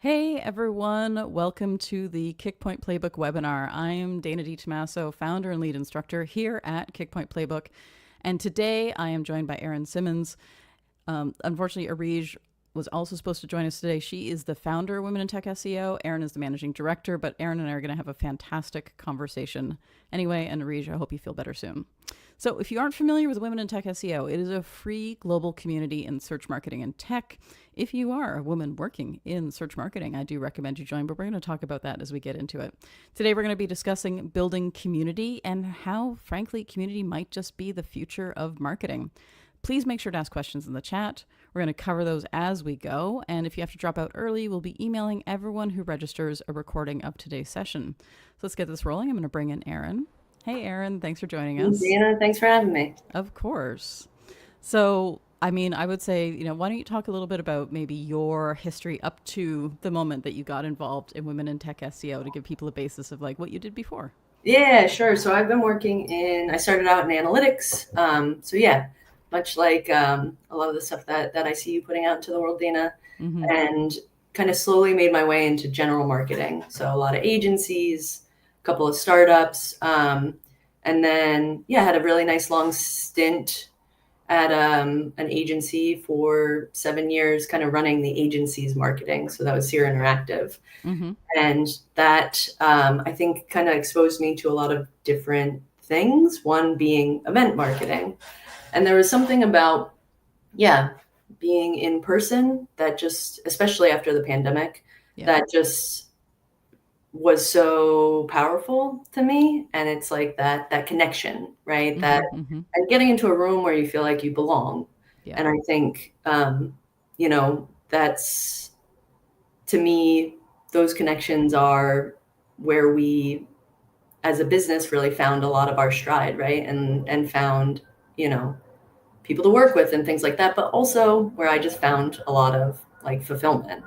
Hey everyone, welcome to the Kickpoint Playbook webinar. I'm Dana DiTomaso, founder and lead instructor here at Kickpoint Playbook. And today I am joined by Erin Simmons. Unfortunately, Arij was also supposed to join us today. She is the founder of Women in Tech SEO. Erin is the managing director, but Erin and I are going to have a fantastic conversation. Anyway, and Arij, I hope you feel better soon. So if you aren't familiar with Women in Tech SEO, it is a free global community in search marketing and tech. If you are a woman working in search marketing, I do recommend you join, but we're going to talk about that as we get into it. Today, we're going to be discussing building community and how, frankly, community might just be the future of marketing. Please make sure to ask questions in the chat. We're going to cover those as we go. And if you have to drop out early, we'll be emailing everyone who registers a recording of today's session. So let's get this rolling. I'm going to bring in Erin. Hey, Erin, thanks for joining us. Dana, thanks for having me. Of course. So, I would say, why don't you talk a little bit about maybe your history up to the moment that you got involved in Women in Tech SEO to give people a basis of like what you did before? Yeah, sure. So I've been I started out in analytics. Much like a lot of the stuff that I see you putting out into the world, Dana, and kind of slowly made my way into general marketing. So a lot of agencies, a couple of startups, and then, had a really nice long stint at an agency for 7 years, kind of running the agency's marketing. So that was Sear Interactive. And that, I think, kind of exposed me to a lot of different things, one being event marketing. And there was something about, being in person that just, especially after the pandemic, that just was so powerful to me. And it's like that connection, right? And getting into a room where you feel like you belong. And I think, that's, to me, those connections are where we, as a business, really found a lot of our stride, right? And found, people to work with and things like that, but also where I just found a lot of like fulfillment.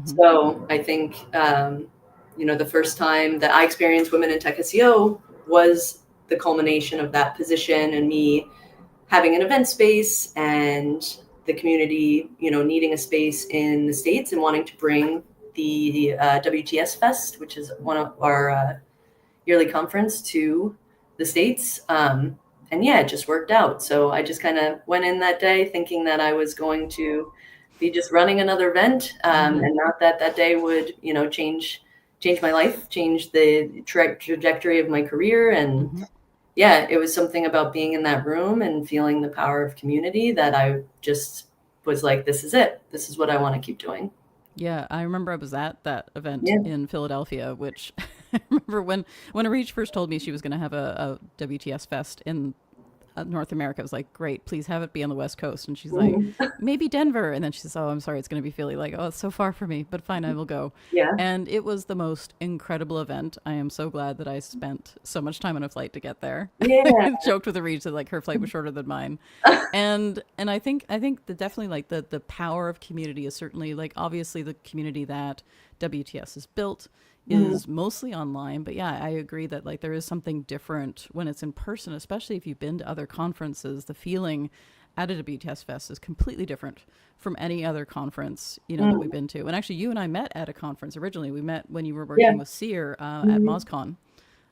So I think, the first time that I experienced Women in Tech SEO was the culmination of that position and me having an event space and the community, needing a space in the States and wanting to bring the WTS Fest, which is one of our yearly conference, to the States. It just worked out. So I just kind of went in that day thinking that I was going to be just running another event, and not that day would, change my life, change the trajectory of my career. And it was something about being in that room and feeling the power of community that I just was like, this is it. This is what I want to keep doing. Yeah, I remember I was at that event in Philadelphia, which I remember when Arij first told me she was going to have a WTS Fest in North America. I was like, great, please have it be on the West Coast. And she's like, maybe Denver. And then she says, oh, I'm sorry, it's going to be Philly. Like, oh, it's so far for me, but fine, I will go. And it was the most incredible event. I am so glad that I spent so much time on a flight to get there. I joked with Arij that like her flight was shorter than mine. And I think that definitely like the power of community is certainly like, obviously the community that WTS has built is mostly online. But I agree that like there is something different when it's in person, especially if you've been to other conferences. The feeling at a WTS Fest is completely different from any other conference, that we've been to. And actually you and I met at a conference originally. We met when you were working with Sear at MozCon.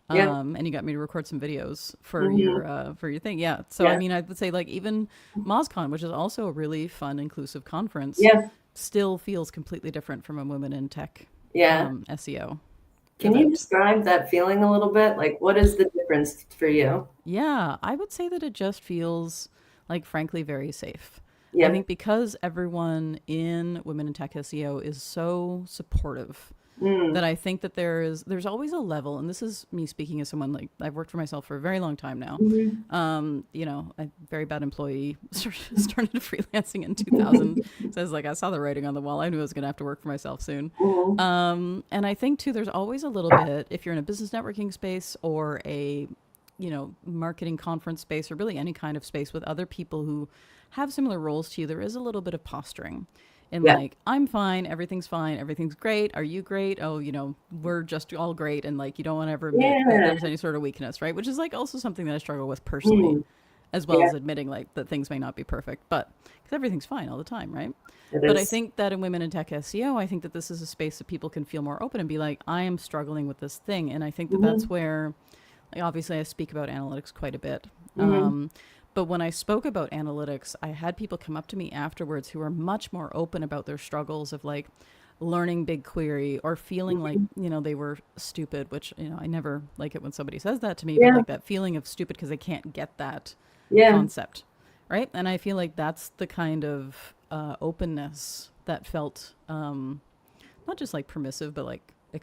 And you got me to record some videos for your thing. So I would say like even MozCon, which is also a really fun, inclusive conference, still feels completely different from a Women in Tech SEO. Can you describe that feeling a little bit? Like, what is the difference for you? Yeah, I would say that it just feels like, frankly, very safe. I think because everyone in Women in Tech SEO is so supportive that I think that there's always a level, and this is me speaking as someone like I've worked for myself for a very long time now. A very bad employee started freelancing in 2000. So I was like, I saw the writing on the wall. I knew I was going to have to work for myself soon. And I think too, there's always a little bit, if you're in a business networking space or a marketing conference space or really any kind of space with other people who have similar roles to you, there is a little bit of posturing. And like, I'm fine, everything's great. Are you great? Oh, we're just all great. And like, you don't want to ever admit that there's any sort of weakness, right? Which is like also something that I struggle with personally. as well as admitting like that things may not be perfect, but because everything's fine all the time, right? It But I is. think that in Women in Tech SEO, I think that this is a space that people can feel more open and be like, I am struggling with this thing. And I think that that's Mm-hmm. where, like, obviously, I speak about analytics quite a bit. Mm-hmm. But when I spoke about analytics, I had people come up to me afterwards who are much more open about their struggles of like learning BigQuery or feeling like, they were stupid, which, I never like it when somebody says that to me, but Yeah. like that feeling of stupid because they can't get that Yeah. concept, right? And I feel like that's the kind of openness that felt not just like permissive, but like Yeah.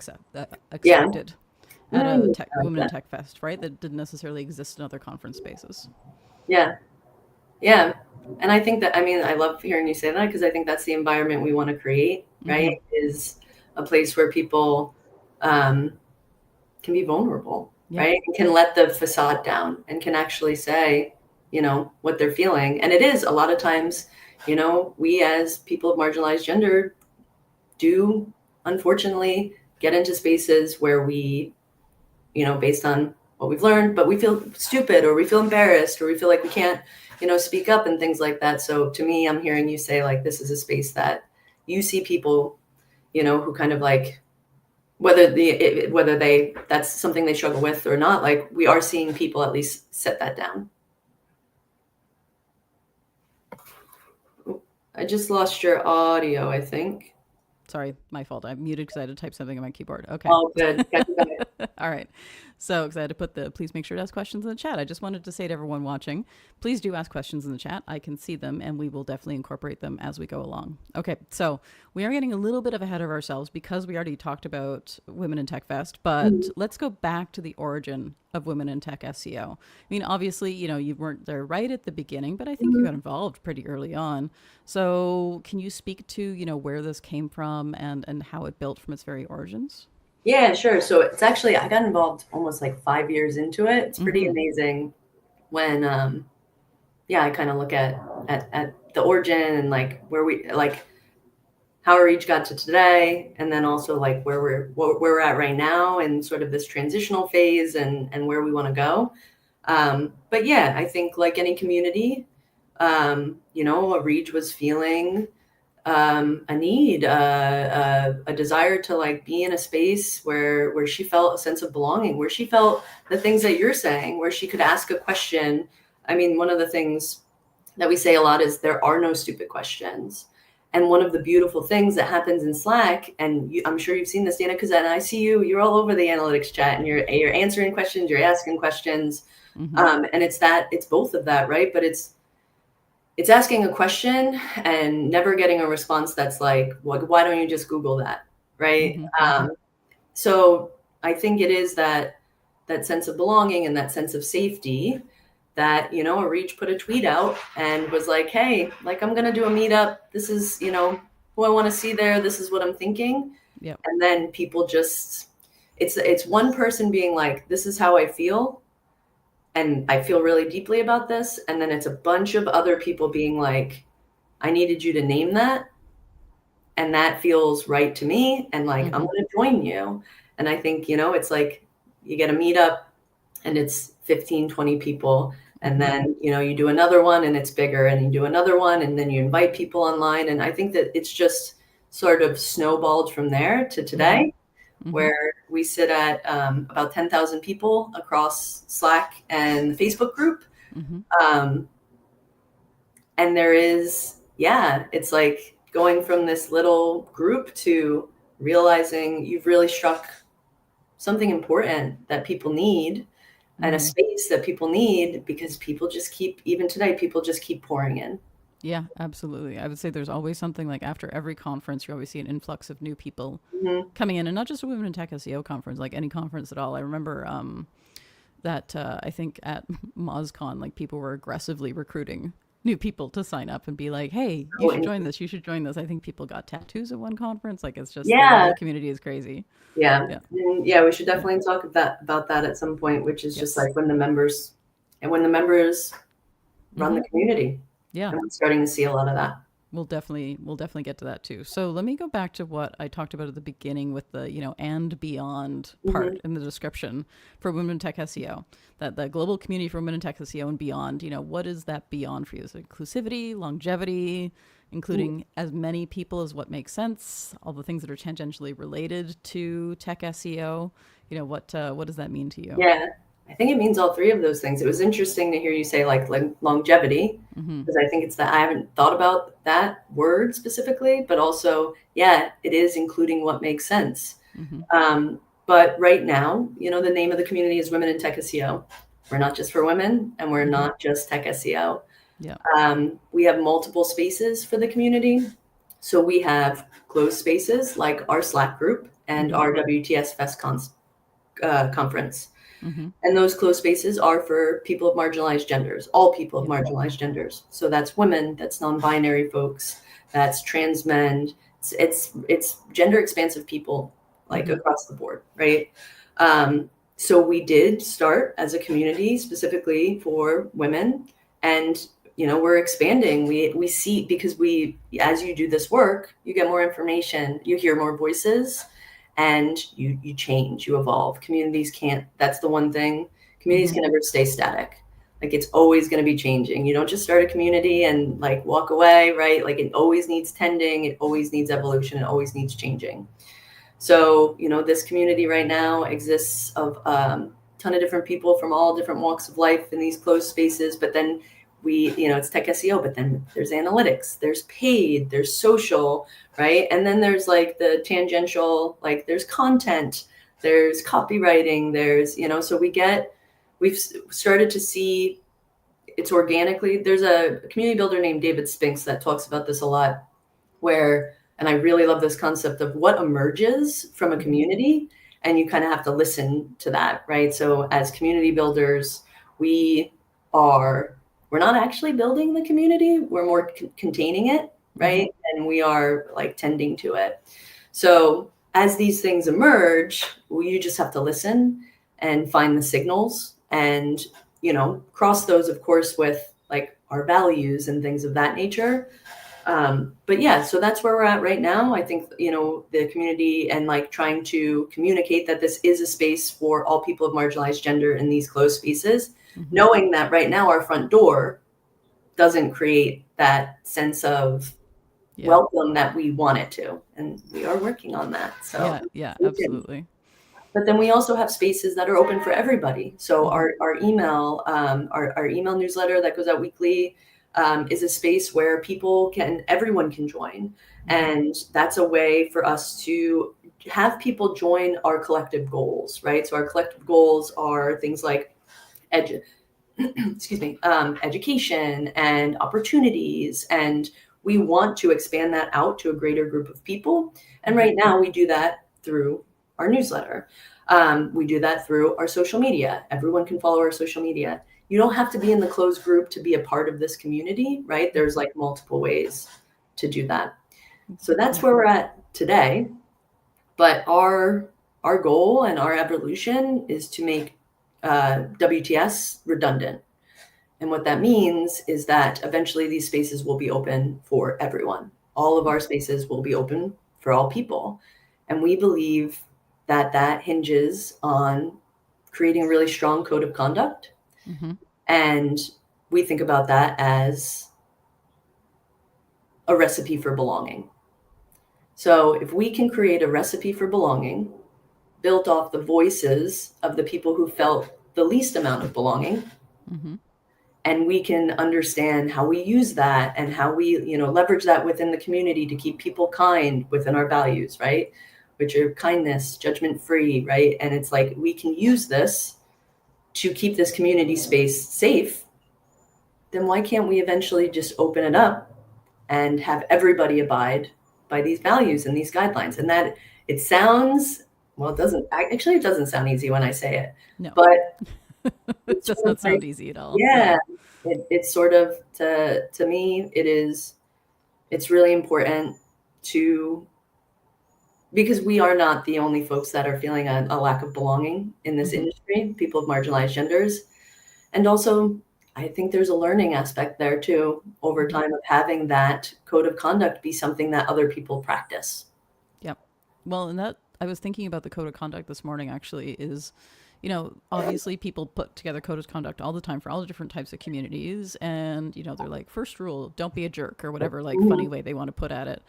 expected at a Mm, tech, I like Women in that. Tech Fest, right? That didn't necessarily exist in other conference spaces. Yeah. Yeah. And I think that, I mean, I love hearing you say that because I think that's the environment we want to create, right? Mm-hmm. Is a place where people um, can be vulnerable, Yeah. right? And can let the facade down and can actually say, what they're feeling. And it is a lot of times, we as people of marginalized gender do unfortunately get into spaces where we, based on what we've learned, but we feel stupid or we feel embarrassed or we feel like we can't, speak up and things like that. So to me, I'm hearing you say like this is a space that you see people, who kind of like whether they that's something they struggle with or not, like we are seeing people at least set that down. I just lost your audio, I think. Sorry, my fault. I muted because I had to type something on my keyboard. Okay. Oh, good. Got you back. All right. So, because I had to put please make sure to ask questions in the chat. I just wanted to say to everyone watching, please do ask questions in the chat. I can see them and we will definitely incorporate them as we go along. Okay. So, we are getting a little bit ahead of ourselves because we already talked about Women in Tech Fest, but let's go back to the origin of Women in Tech SEO. I mean, obviously, you weren't there right at the beginning, but I think you got involved pretty early on. So, can you speak to, where this came from and how it built from its very origins? Yeah, sure. So it's actually, I got involved almost like 5 years into it. It's pretty Mm-hmm. amazing when, yeah, I kind of look at the origin and like where we, like how we each got to today. And then also like where we're at right now and sort of this transitional phase and where we want to go. But yeah, I think like any community, a Reach was feeling a need, a desire to like be in a space where she felt a sense of belonging, where she felt the things that you're saying, where she could ask a question. I mean, one of the things that we say a lot is there are no stupid questions. And one of the beautiful things that happens in Slack, and I'm sure you've seen this, Dana, because I see you're all over the analytics chat and you're answering questions, you're asking questions. Mm-hmm. And it's both of that, right? But it's asking a question and never getting a response that's like, well, why don't you just Google that, right? Mm-hmm. Mm-hmm. So I think it is that sense of belonging and that sense of safety that, a Reach put a tweet out and was like, hey, like I'm gonna do a meetup. This is, who I want to see there. This is what I'm thinking. Yep. And then people just, it's one person being like, this is how I feel. And I feel really deeply about this. And then it's a bunch of other people being like, I needed you to name that. And that feels right to me. And like, I'm Mm-hmm. going to join you. And I think, it's like you get a meetup and it's 15, 20 people. And Mm-hmm. then, you do another one and it's bigger and you do another one and then you invite people online. And I think that it's just sort of snowballed from there to Mm-hmm. today, Mm-hmm. where we sit at about 10,000 people across Slack and the Facebook group. Mm-hmm. Um, and there is, yeah, it's like going from this little group to realizing you've really struck something important that people need and a Mm-hmm. space that people need because people just keep, even today, people just keep pouring in. Yeah, absolutely. I would say there's always something like after every conference, you always see an influx of new people Mm-hmm. coming in, and not just a Women in Tech SEO conference, like any conference at all. I remember that I think at MozCon, like people were aggressively recruiting new people to sign up and be like, "Hey, you should join this. You should join this." I think people got tattoos at one conference. Like it's just the Yeah. whole community is crazy. Yeah. Yeah. And yeah, we should definitely talk about that at some point, which is just Yes. like when the members run Mm-hmm. the community. Yeah. And we're starting to see a lot of that. We'll definitely get to that too. So let me go back to what I talked about at the beginning with the, and beyond part in the description for Women in Tech SEO. That the global community for Women in Tech SEO and beyond, what is that beyond for you? Is it inclusivity, longevity, including as many people as what makes sense, all the things that are tangentially related to Tech SEO? What does that mean to you? Yeah, I think it means all three of those things. It was interesting to hear you say like longevity, because I think it's that I haven't thought about that word specifically, but also, yeah, it is including what makes sense. But right now, the name of the community is Women in Tech SEO. We're not just for women, and we're not just Tech SEO. Yeah. We have multiple spaces for the community. So we have closed spaces like our Slack group and our WTS Fest conference. And those closed spaces are for people of marginalized genders, all people of marginalized genders. So that's women, that's non-binary folks, that's trans men. It's gender expansive people, like across the board, right? So we did start as a community specifically for women, and we're expanding. We see, because as you do this work, you get more information, you hear more voices, and you change, you evolve. Communities can't, that's the one thing, communities can never stay static. Like, it's always going to be changing. You don't just start a community and like walk away, right? Like, it always needs tending, it always needs evolution, it always needs changing. So, this community right now exists of a ton of different people from all different walks of life in these closed spaces. But then it's Tech SEO, but then there's analytics, there's paid, there's social, right? And then there's like the tangential, like there's content, there's copywriting, there's, so we've started to see it's organically. There's a community builder named David Spinks that talks about this a lot, and I really love this concept of what emerges from a community, and you kind of have to listen to that, right? So as community builders, we're not actually building the community, we're more containing it, right? And we are like tending to it. So as these things emerge, you just have to listen and find the signals and, cross those, of course, with like our values and things of that nature. But yeah, so that's where we're at right now. I think, the community and like trying to communicate that this is a space for all people of marginalized gender in these closed spaces, knowing that right now our front door doesn't create that sense of welcome that we want it to. And we are working on that. So yeah, absolutely. But then we also have spaces that are open for everybody. So our email, our email newsletter that goes out weekly, is a space where everyone can join. And that's a way for us to have people join our collective goals, right? So our collective goals are things like education and opportunities. And we want to expand that out to a greater group of people. And right now we do that through our newsletter. We do that through our social media. Everyone can follow our social media. You don't have to be in the closed group to be a part of this community, right? There's like multiple ways to do that. So that's where we're at today. But our goal and our evolution is to make WTS redundant. And what that means is that eventually these spaces will be open for everyone. All of our spaces will be open for all people. And we believe that hinges on creating a really strong code of conduct. And we think about that as a recipe for belonging. So if we can create a recipe for belonging built off the voices of the people who felt the least amount of belonging, and we can understand how we use that and how we, leverage that within the community to keep people kind within our values, right? Which are kindness, judgment-free, right? And it's like, we can use this to keep this community space safe. Then why can't we eventually just open it up and have everybody abide by these values and these guidelines? And that it sounds, well, it doesn't sound easy when I say it. No. But it does not sound easy at all. Yeah. It's sort of, to me, it's really important because we are not the only folks that are feeling a lack of belonging in this industry, people of marginalized genders. And also, I think there's a learning aspect there too, over time, of having that code of conduct be something that other people practice. Yep. Well, and that I was thinking about the code of conduct this morning actually is, obviously people put together code of conduct all the time for all the different types of communities. And, they're like, first rule, don't be a jerk or whatever, like funny way they want to put at it.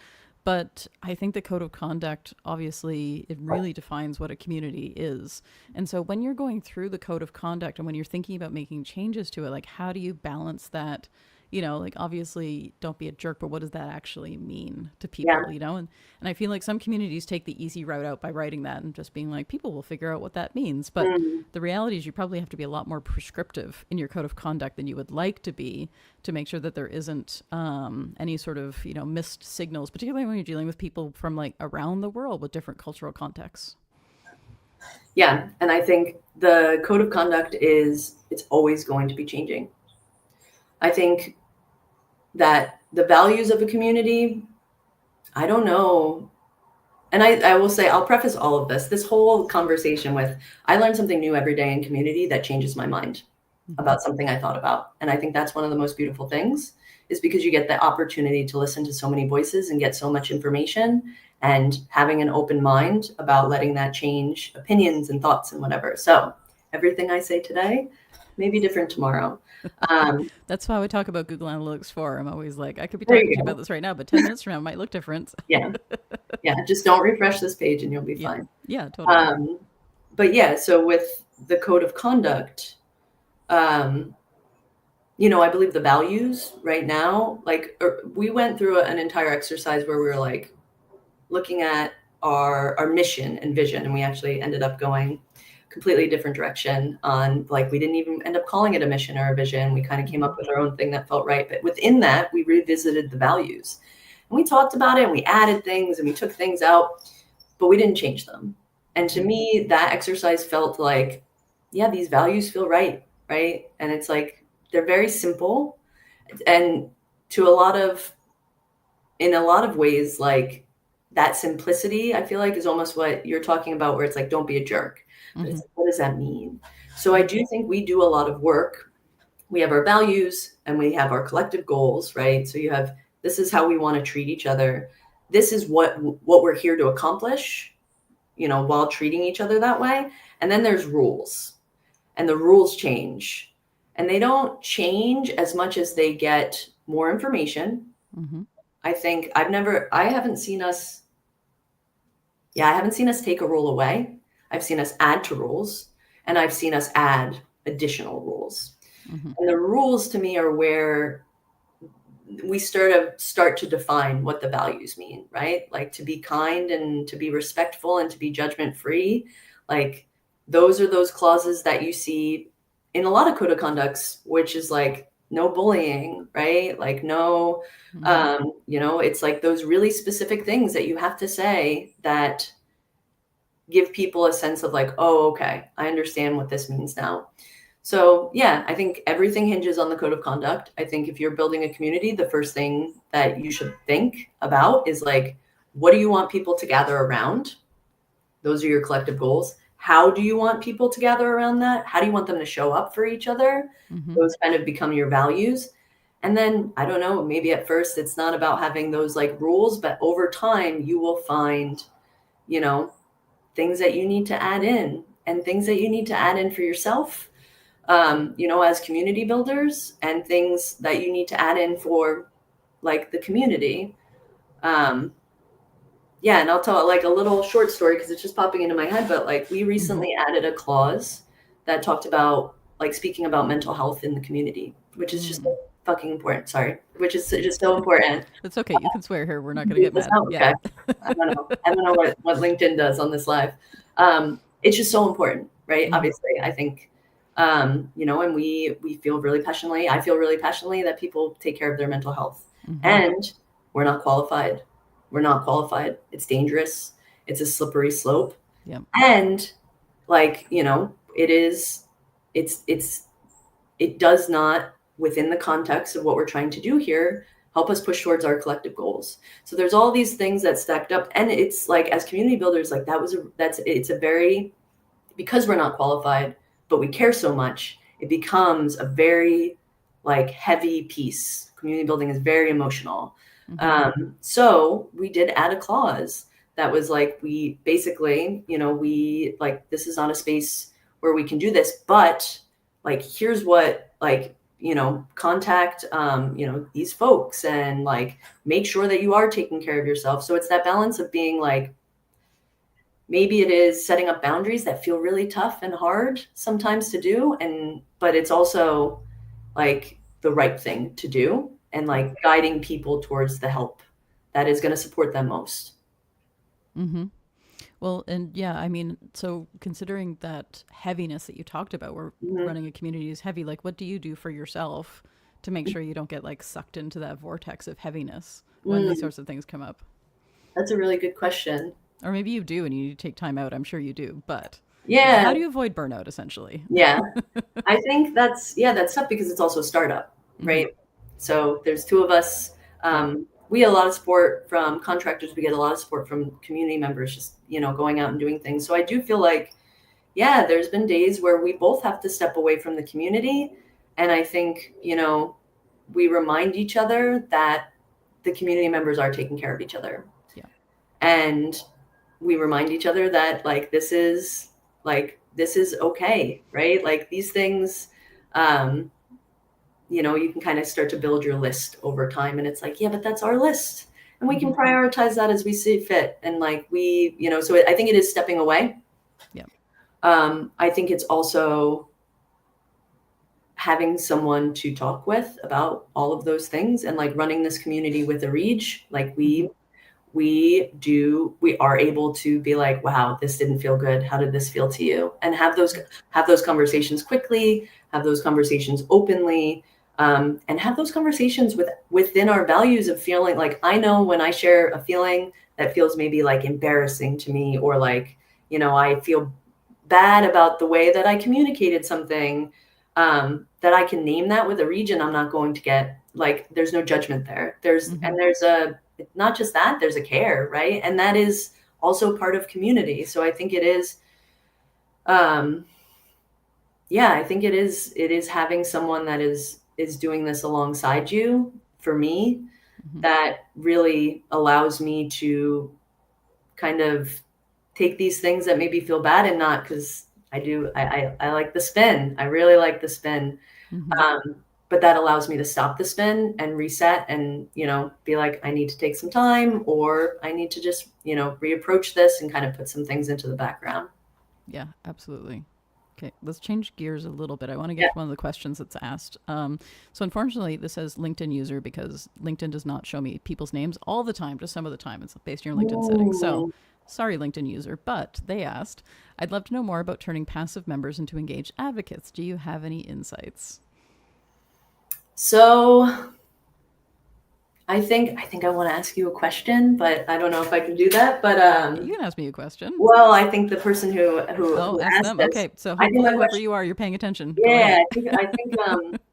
But I think the code of conduct, obviously, it really defines what a community is. And so when you're going through the code of conduct and when you're thinking about making changes to it, like how do you balance that? Like obviously don't be a jerk, but what does that actually mean to people, Yeah. And I feel like some communities take the easy route out by writing that and just being like, people will figure out what that means. But the reality is you probably have to be a lot more prescriptive in your code of conduct than you would like to be to make sure that there isn't any sort of, missed signals, particularly when you're dealing with people from like around the world with different cultural contexts. Yeah. And I think the code of conduct it's always going to be changing. I think that the values of a community, I don't know. And I will say, I'll preface all of this whole conversation with, I learn something new every day in community that changes my mind about something I thought about. And I think that's one of the most beautiful things, is because you get the opportunity to listen to so many voices and get so much information, and having an open mind about letting that change opinions and thoughts and whatever. So everything I say today may be different tomorrow. That's why we talk about Google Analytics 4. I'm always like, I could be talking to you about this right now, but 10 minutes from now it might look different. Yeah. Just don't refresh this page and you'll be fine. Yeah, totally. But yeah, so with the code of conduct, I believe the values right now, we went through an entire exercise where we were like looking at our mission and vision, and we actually ended up going completely different direction on, like, we didn't even end up calling it a mission or a vision. We kind of came up with our own thing that felt right. But within that, we revisited the values and we talked about it and we added things and we took things out, but we didn't change them. And to me, that exercise felt like, yeah, these values feel right. Right. And it's like, they're very simple. And in a lot of ways, like, that simplicity, I feel like, is almost what you're talking about, where it's like, don't be a jerk. But it's like, what does that mean? So I do think we do a lot of work. We have our values and we have our collective goals, right? So this is how we want to treat each other. This is what we're here to accomplish, while treating each other that way. And then there's rules, and the rules change, and they don't change as much as they get more information. I think I haven't seen us take a rule away. I've seen us add to rules, and I've seen us add additional rules. And the rules, to me, are where we start to define what the values mean, right? Like, to be kind and to be respectful and to be judgment-free. Like, those are those clauses that you see in a lot of code of conducts, which is like, no bullying, right? Like, no, it's like those really specific things that you have to say that give people a sense of like, oh, okay, I understand what this means now. So yeah, I think everything hinges on the code of conduct. I think if you're building a community, the first thing that you should think about is like, what do you want people to gather around? Those are your collective goals. How do you want people to gather around that? How do you want them to show up for each other? Those kind of become your values. And then, I don't know, maybe at first it's not about having those like rules, but over time you will find, things that you need to add in and things that you need to add in for yourself, as community builders, and things that you need to add in for like the community. And I'll tell like a little short story because it's just popping into my head. But like, we recently added a clause that talked about like speaking about mental health in the community, which is just fucking important. Sorry, which is just so important. It's okay. You can swear here. We're not going to get mad. Okay. I don't know what LinkedIn does on this live. It's just so important, right? Obviously, I think, and we feel really passionately. I feel really passionately that people take care of their mental health, and we're not qualified. We're not qualified. It's dangerous. It's a slippery slope. Yep. And like, it does not, within the context of what we're trying to do here, help us push towards our collective goals. So there's all these things that stacked up, and it's like, as community builders, like because we're not qualified, but we care so much, it becomes a very like heavy piece. Community building is very emotional. Mm-hmm. So we did add a clause that was like, we basically, we like, this is not a space where we can do this, but like, here's what, like, contact, these folks, and like, make sure that you are taking care of yourself. So it's that balance of being like, maybe it is setting up boundaries that feel really tough and hard sometimes to do. But it's also like the right thing to do, and like guiding people towards the help that is going to support them most. Mm-hmm. Well, and yeah, I mean, so considering that heaviness that you talked about, where Mhm. running a community is heavy, like what do you do for yourself to make sure you don't get like sucked into that vortex of heaviness when these Mm, sorts of things come up? that's a really good question. Or maybe you do and you need to take time out. I'm sure you do. But yeah, Yeah, how do you avoid burnout essentially? yeah. I think that's tough because it's also a startup, Mm-hmm. right? So there's two of us. Yep. We get a lot of support from contractors. We get a lot of support from community members, just, going out and doing things. So I do feel like, yeah, there's been days where we both have to step away from the community. And I think, we remind each other that the community members are taking care of each other. Yeah. And we remind each other that this is okay, right? Like these things, um, you can kind of start to build your list over time, and it's like, yeah, but that's our list, and we Mm-hmm. can prioritize that as we see fit. And like I think it is stepping away. Yeah. I think it's also having someone to talk with about all of those things, and like running this community with a reach, like Mm-hmm. we are able to be like, wow, this didn't feel good, how did this feel to you, and have those conversations quickly, have those conversations openly, and have those conversations within our values of feeling like, I know when I share a feeling that feels maybe like embarrassing to me, or like, I feel bad about the way that I communicated something, that I can name that with a region. I'm not going to get like, there's no judgment there. Mm-hmm. There's not just that, there's a care, right? And that is also part of community. So I think it is, um, yeah, I think it is having someone that is doing this alongside you, for me, Mm-hmm. that really allows me to kind of take these things that maybe feel bad, and not, because I like the spin. I really like the spin. Mm-hmm. Um, but that allows me to stop the spin and reset, and, be like, I need to take some time, or I need to just, reapproach this and kind of put some things into the background. Yeah, absolutely. Okay, let's change gears a little bit. I want to get Yeah. to one of the questions that's asked. So, unfortunately, this says LinkedIn user because LinkedIn does not show me people's names all the time, just some of the time. It's based on your LinkedIn settings. So, Ooh. sorry, LinkedIn user, but they asked, I'd love to know more about turning passive members into engaged advocates. Do you have any insights? So I think I want to ask you a question, but I don't know if I can do that. But You can ask me a question. well, I think the person who Oh, who ask asked them. this, Okay, so I think hopefully, my whoever question, you are, you're paying attention. Go yeah, ahead. I think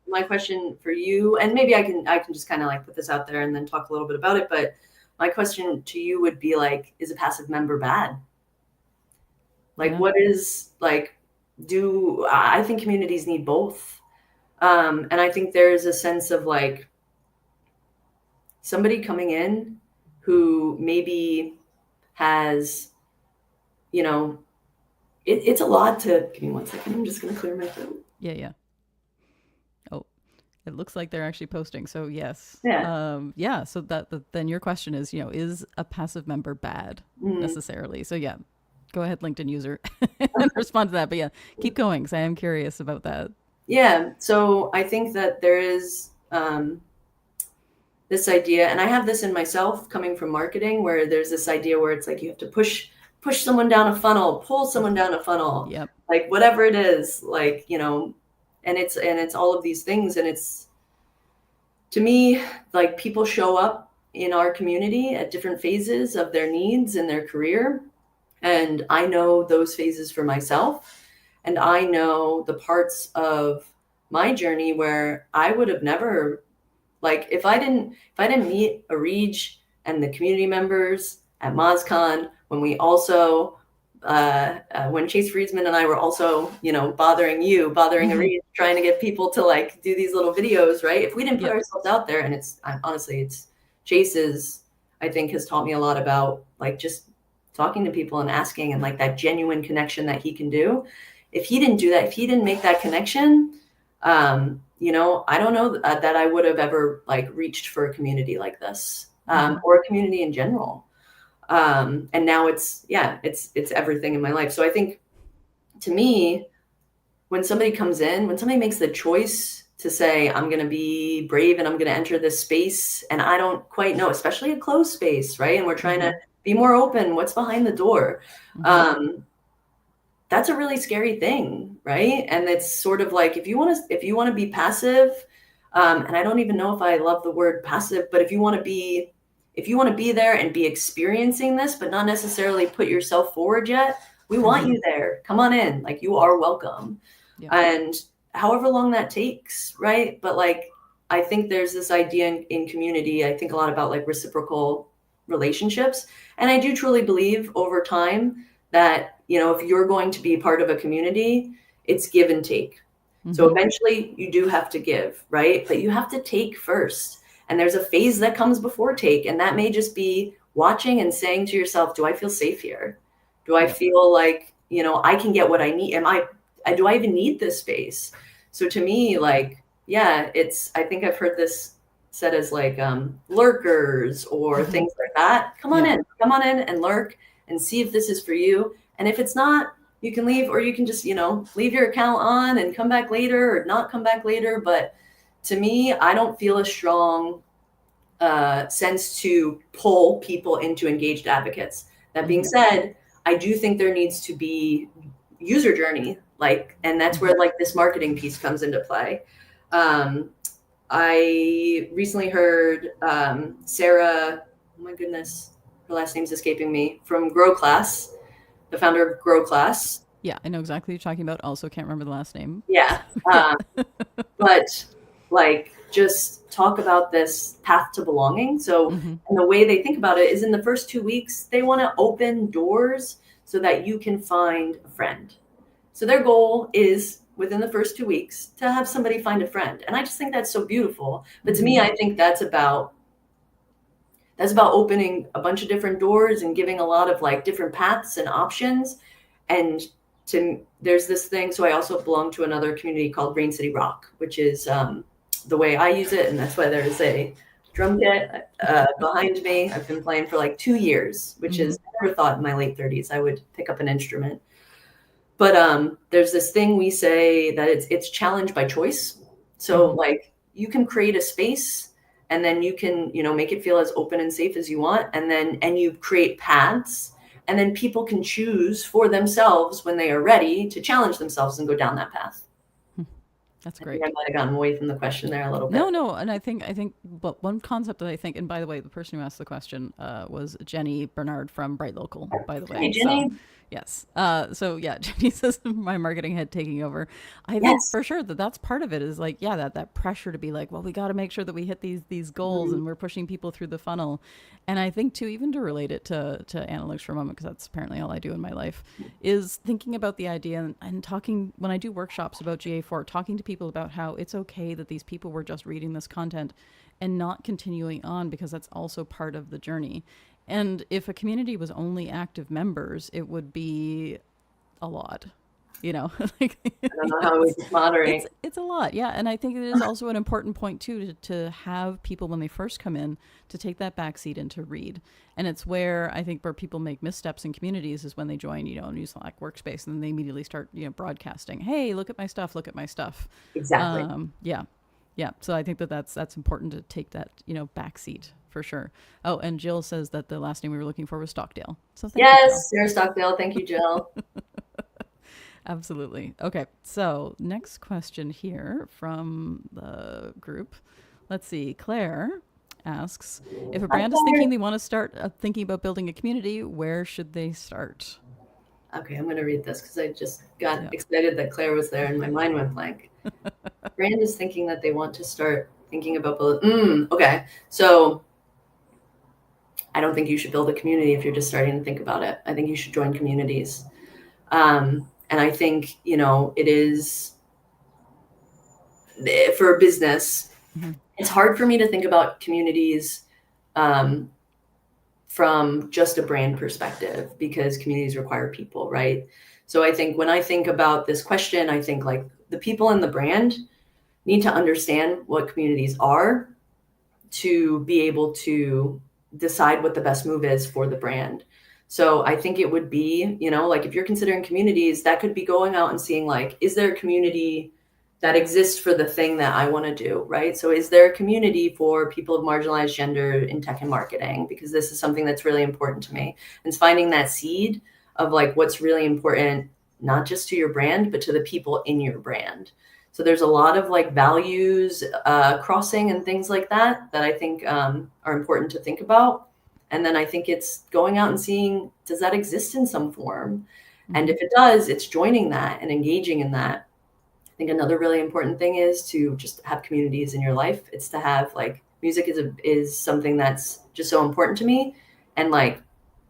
my question for you, and maybe I can just kind of like put this out there and then talk a little bit about it. But my question to you would be like, is a passive member bad? Like, Yeah. what is like, do I think communities need both? And I think there's a sense of like, somebody coming in who maybe has, you know, it's a lot to, give me 1 second. I'm just going to clear my throat. Yeah, yeah. Oh, it looks like they're actually posting. So yes, Yeah. yeah. So then your question is, is a passive member bad Mm. necessarily? So yeah, go ahead, LinkedIn user, and respond to that. But yeah, keep going because I am curious about that. Yeah. So I think that there is, this idea, and I have this in myself coming from marketing, where there's this idea where it's like, you have to push someone down a funnel, pull someone down a funnel, Yep. like whatever it is, like, and it's all of these things. And it's, to me, like, people show up in our community at different phases of their needs and their career. And I know those phases for myself. And I know the parts of my journey where I would have never, like, if I didn't meet Arij and the community members at MozCon, when we also when Chase Friedman and I were also, bothering Aretha, trying to get people to like do these little videos, right? If we didn't put ourselves out there, and honestly, it's Chase's, I think, has taught me a lot about like just talking to people and asking, and like that genuine connection that he can do. If he didn't do that, if he didn't make that connection, I don't know that I would have ever like reached for a community like this, or a community in general. And now it's everything in my life. So I think, to me, when somebody makes the choice to say, I'm going to be brave and I'm going to enter this space, and I don't quite know, especially a closed space, right? And we're trying to be more open. What's behind the door? That's a really scary thing, right? And it's sort of like, if you want to be passive, and I don't even know if I love the word passive, but if you want to be there and be experiencing this, but not necessarily put yourself forward yet, we want you there. Come on in. Like, you are welcome. Yeah. And however long that takes, right? But like, I think there's this idea in community, I think a lot about like reciprocal relationships. And I do truly believe over time that, if you're going to be part of a community, it's give and take. So eventually you do have to give, right? But you have to take first. And there's a phase that comes before take. And that may just be watching and saying to yourself, do I feel safe here? Do I feel like, I can get what I need? Do I even need this space? So to me, like, I think I've heard this said as like lurkers or things like that. Come on in and lurk and see if this is for you. And if it's not, you can leave, or you can just, leave your account on and come back later or not come back later. But to me, I don't feel a strong sense to pull people into engaged advocates. That being said, I do think there needs to be user journey, and that's where like this marketing piece comes into play. I recently heard Sarah, oh my goodness, her last name's escaping me, from Grow Class, the founder of Grow Class. Yeah, I know exactly what you're talking about. Also can't remember the last name. Yeah. But like, just talk about this path to belonging. So, and the way they think about it is, in the first 2 weeks, they want to open doors so that you can find a friend. So their goal is, within the first 2 weeks, to have somebody find a friend. And I just think that's so beautiful. But to me, I think that's about opening a bunch of different doors and giving a lot of like different paths and options. And there's this thing. So I also belong to another community called Rain City Rock, which is the way I use it. And that's why there's a drum kit behind me. I've been playing for like 2 years, which is, I never thought in my late 30s I would pick up an instrument. But there's this thing we say that it's challenge by choice. So like, you can create a space, and then you can, make it feel as open and safe as you want. And you create paths, and then people can choose for themselves when they are ready to challenge themselves and go down that path. That's great. I might have gotten away from the question there a little bit. No. And I think, but one concept that I think, and by the way, the person who asked the question was Jenny Bernard from Bright Local, by the way. Hey, Jenny. So, yes. So yeah, Jenny says my marketing head taking over. I think for sure that's part of it, is like, that pressure to be like, well, we got to make sure that we hit these goals and we're pushing people through the funnel. And I think too, even to relate it to analytics for a moment, because that's apparently all I do in my life, is thinking about the idea and talking, when I do workshops about GA4, talking to people about how it's okay that these people were just reading this content and not continuing on, because that's also part of the journey. And if a community was only active members, it would be a lot, like, I don't know how we moderate. It's a lot. Yeah. And I think it is also an important point too, to have people, when they first come in, to take that backseat and to read. And it's where I think where people make missteps in communities is when they join, a new Slack workspace, and then they immediately start, broadcasting, hey, look at my stuff. Exactly. Yeah. So I think that's important to take that, backseat for sure. Oh, and Jill says that the last name we were looking for was Stockdale. So thank you, Jill. Sarah Stockdale. Thank you, Jill. Absolutely. Okay. So next question here from the group. Let's see. Claire asks, if a brand is thinking they want to start thinking about building a community, where should they start? Okay, I'm going to read this because I just got excited that Claire was there and my mind went blank. Brand is thinking that they want to start thinking about building. Okay. So I don't think you should build a community if you're just starting to think about it. I think you should join communities. And I think, it is for a business, it's hard for me to think about communities from just a brand perspective, because communities require people, right? So I think when I think about this question, I think like the people in the brand need to understand what communities are to be able to decide what the best move is for the brand. So I think it would be, like if you're considering communities, that could be going out and seeing like, is there a community that exists for the thing that I want to do, right? So is there a community for people of marginalized gender in tech and marketing? Because this is something that's really important to me. And it's finding that seed of like what's really important, not just to your brand, but to the people in your brand. So there's a lot of like values crossing and things like that I think are important to think about. And then I think it's going out and seeing, does that exist in some form? And if it does, it's joining that and engaging in that. I think another really important thing is to just have communities in your life. It's to have like music is something that's just so important to me. And like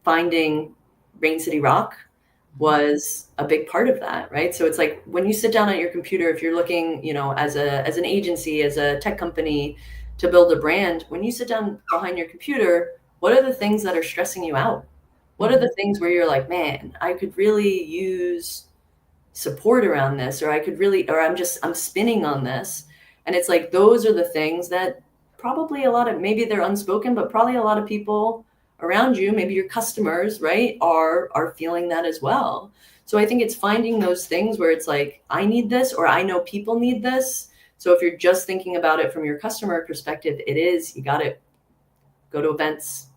finding Rain City Rock was a big part of that, right? So it's like when you sit down at your computer, if you're looking, as an agency, as a tech company to build a brand, when you sit down behind your computer, what are the things that are stressing you out? What are the things where you're like, man, I could really use support around this, or I'm spinning on this. And it's like, those are the things that probably maybe they're unspoken, but probably a lot of people around you, maybe your customers, right, are feeling that as well. So I think it's finding those things where it's like, I need this, or I know people need this. So if you're just thinking about it from your customer perspective, you got to go to events,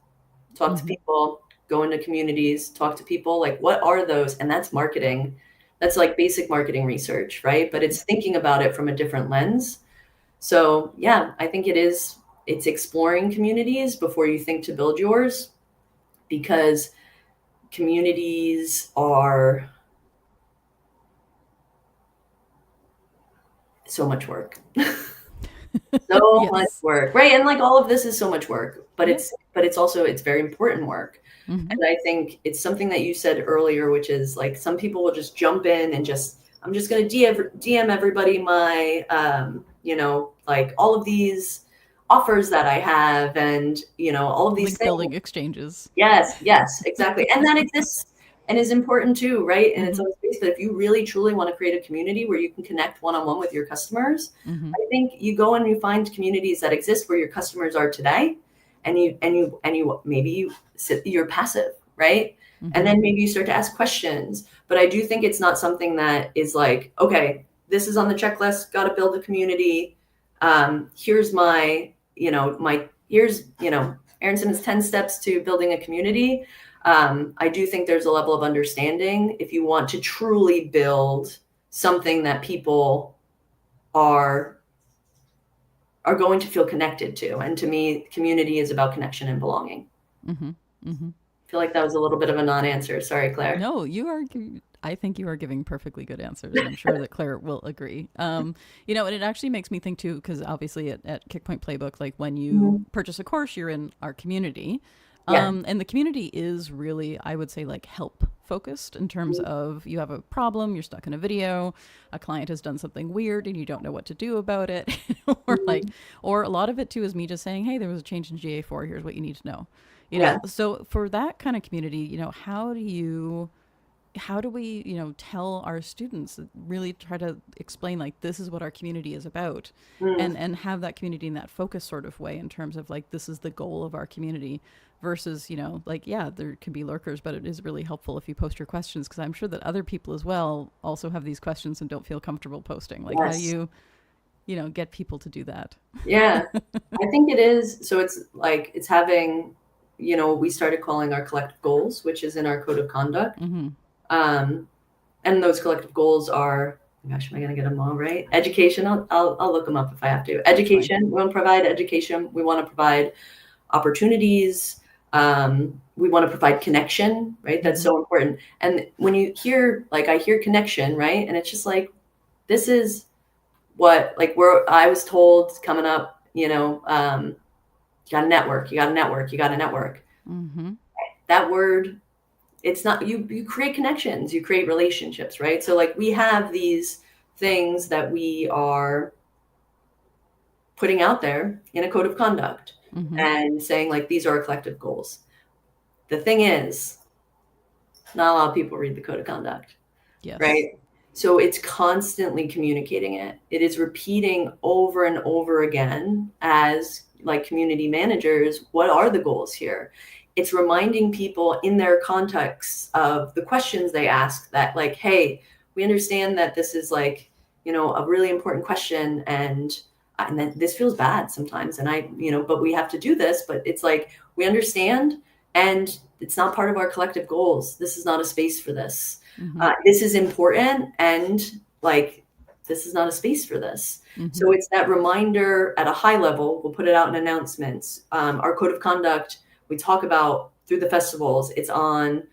talk to people, go into communities, talk to people, like what are those? And that's marketing. That's like basic marketing research, right? But it's thinking about it from a different lens. So yeah, I think it's exploring communities before you think to build yours, because communities are so much work. So much work, right? And like all of this is so much work, but it's very important work. And I think it's something that you said earlier, which is like some people will just jump in and I'm just going to DM everybody my, like all of these offers that I have, and all of these link building exchanges. Yes, exactly. And that exists and is important too, right? And it's on space. But if you really truly want to create a community where you can connect one-on-one with your customers, I think you go and you find communities that exist where your customers are today, and you're passive, right? And then maybe you start to ask questions. But I do think it's not something that is like, okay, this is on the checklist, got to build a community. Here's here's Erin Simmons 10 steps to building a community. I do think there's a level of understanding if you want to truly build something that people are going to feel connected to. And to me, community is about connection and belonging. I feel like that was a little bit of a non-answer. Sorry, Claire. No, I think you are giving perfectly good answers. And I'm sure that Claire will agree. And it actually makes me think too, because obviously at Kickpoint Playbook, like when you purchase a course, you're in our community. And the community is really, I would say, like help focused in terms of you have a problem, you're stuck in a video, a client has done something weird and you don't know what to do about it. Or a lot of it too is me just saying, hey, there was a change in GA4. Here's what you need to know. So for that kind of community, how do we, tell our students, really try to explain like this is what our community is about, and have that community in that focus sort of way in terms of like this is the goal of our community versus, there can be lurkers, but it is really helpful if you post your questions, because I'm sure that other people as well also have these questions and don't feel comfortable posting. Like how do you, get people to do that? Yeah, I think it is. So it's like it's having, we started calling our collective goals, which is in our code of conduct. And those collective goals are, gosh, am I going to get them all right? Education. I'll look them up if I have to. Education. We want to provide education. We want to provide opportunities. We want to provide connection, right? That's so important. And when you hear, like, I hear connection, right? And it's just like, this is what, like, I was told coming up, you got to network, you got to network, you got to network. Mm-hmm. That word, it's not, you create connections, you create relationships, right? So like we have these things that we are putting out there in a code of conduct Mm-hmm. and saying like, these are our collective goals. The thing is, not a lot of people read the code of conduct, Yes. right? So it's constantly communicating it. It is repeating over and over again as like community managers, what are the goals here? It's reminding people in their context of the questions they ask that like, hey, we understand that this is like, a really important question, and then this feels bad sometimes. And but we have to do this, but it's like, we understand, and it's not part of our collective goals. This is not a space for this. Mm-hmm. This is important, and like, this is not a space for this. Mm-hmm. So it's that reminder at a high level. We'll put it out in announcements. Our code of conduct, we talk about through the festivals. It's on